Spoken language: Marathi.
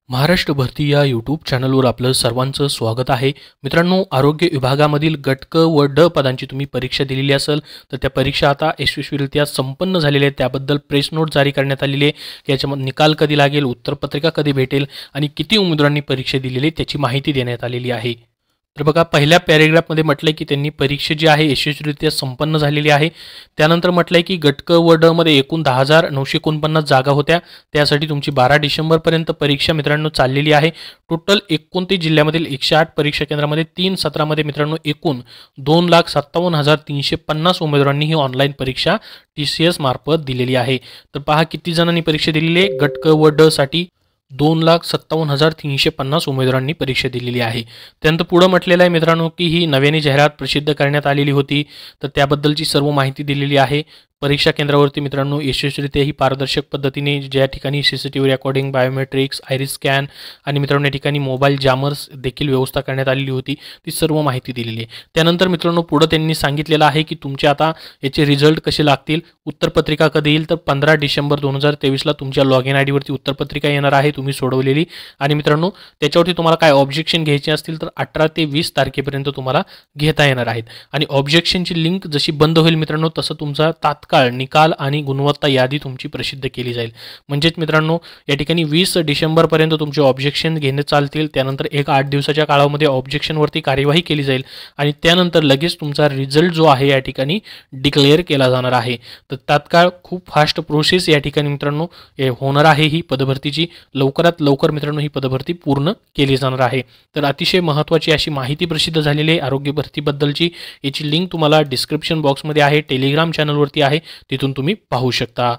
महाराष्ट्र भरती या यूट्यूब चॅनलवर आपलं सर्वांचं स्वागत आहे। मित्रांनो, आरोग्य विभागामधील गट क व ड पदांची तुम्ही परीक्षा दिलेली असेल तर त्या परीक्षा आता यशस्वीरित्या संपन्न झालेल्या आहेत। त्याबद्दल प्रेस नोट जारी करण्यात आलेली आहे। याच्यामध्ये निकाल कधी लागेल, उत्तरपत्रिका कधी भेटेल आणि किती उमेदवारांनी परीक्षा दिलेली त्याची माहिती देण्यात आलेली आहे। तर बघा, पहिल्या पॅरेग्राफमध्ये म्हटलंय की त्यांनी परीक्षा जी आहे यशस्वीरित्या संपन्न झालेली आहे। त्यानंतर म्हटलंय की गट क व ड मध्ये एकूण 10,949 जागा होत्या। त्यासाठी तुमची 12 डिसेंबरपर्यंत परीक्षा मित्रांनो चाललेली आहे। टोटल 29 जिल्ह्यामधील 108 परीक्षा केंद्रामध्ये 3 सत्रामध्ये मित्रांनो एकूण 2,57,350 उमेदवारांनी ही ऑनलाईन परीक्षा TCS मार्फत दिलेली आहे। तर पहा किती जणांनी परीक्षा दिलेली आहे। गट क व ड साठी 2,57,350 उमेदवारांनी परीक्षा दिलेली आहे। त्यानंतर पुढे म्हटलेलं आहे मित्रांनो की ही नव्याने जाहिरात प्रसिद्ध करण्यात आलेली होती, तर त्याबद्दलची सर्व माहिती दिलेली आहे। परीक्षा केंद्रावरती मित्रांनो यशस्वीरित्या ही पारदर्शक पद्धतीने ज्या ठिकाणी CCTV recording, biometrics, iris scan आणि मित्रांनो या ठिकाणी मोबाईल जॅमर्स देखील व्यवस्था करण्यात आलेली होती, ती सर्व माहिती दिलेली आहे। त्यानंतर मित्रांनो पुढे त्यांनी सांगितलेलं आहे की तुमचे आता याचे रिझल्ट कसे लागतील, उत्तरपत्रिका कधी येईल तर 15 डिसेंबर 2023 ला तुमच्या लॉगिन ID वरती उत्तरपत्रिका येणार आहे तुम्ही सोडवलेली। आणि मित्रांनो त्याच्यावरती तुम्हाला काय ऑब्जेक्शन घ्यायचे असतील तर 18 ते 20 तारखेपर्यंत तुम्हाला घेता येणार आहेत। आणि ऑब्जेक्शनची लिंक जशी बंद होईल मित्रांनो तसं तुमचा तात्काळ निकाल आणि गुणवत्ता यादी तुमची प्रसिद्ध केली जाईल। म्हणजेच मित्रांनो या ठिकाणी 20 डिसेंबरपर्यंत तुमचे ऑब्जेक्शन घेणे चालतील। त्यानंतर 8 दिवसाच्या काळामध्ये ऑब्जेक्शनवरती कार्यवाही केली जाईल आणि त्यानंतर लगेच तुमचा रिझल्ट जो आहे या ठिकाणी डिक्लेअर केला जाणार आहे। तर तात्काळ खूप फास्ट प्रोसेस या ठिकाणी मित्रांनो होणार आहे। ही पदभरतीची लवकरात लवकर मित्रांनो ही पदभरती पूर्ण केली जाणार आहे। तर अतिशय महत्त्वाची अशी माहिती प्रसिद्ध झालेली आहे आरोग्य भरतीबद्दलची। याची लिंक तुम्हाला डिस्क्रिप्शन बॉक्समध्ये आहे, टेलिग्राम चॅनलवरती आहे, तिथून तुम्ही पाहू शकता।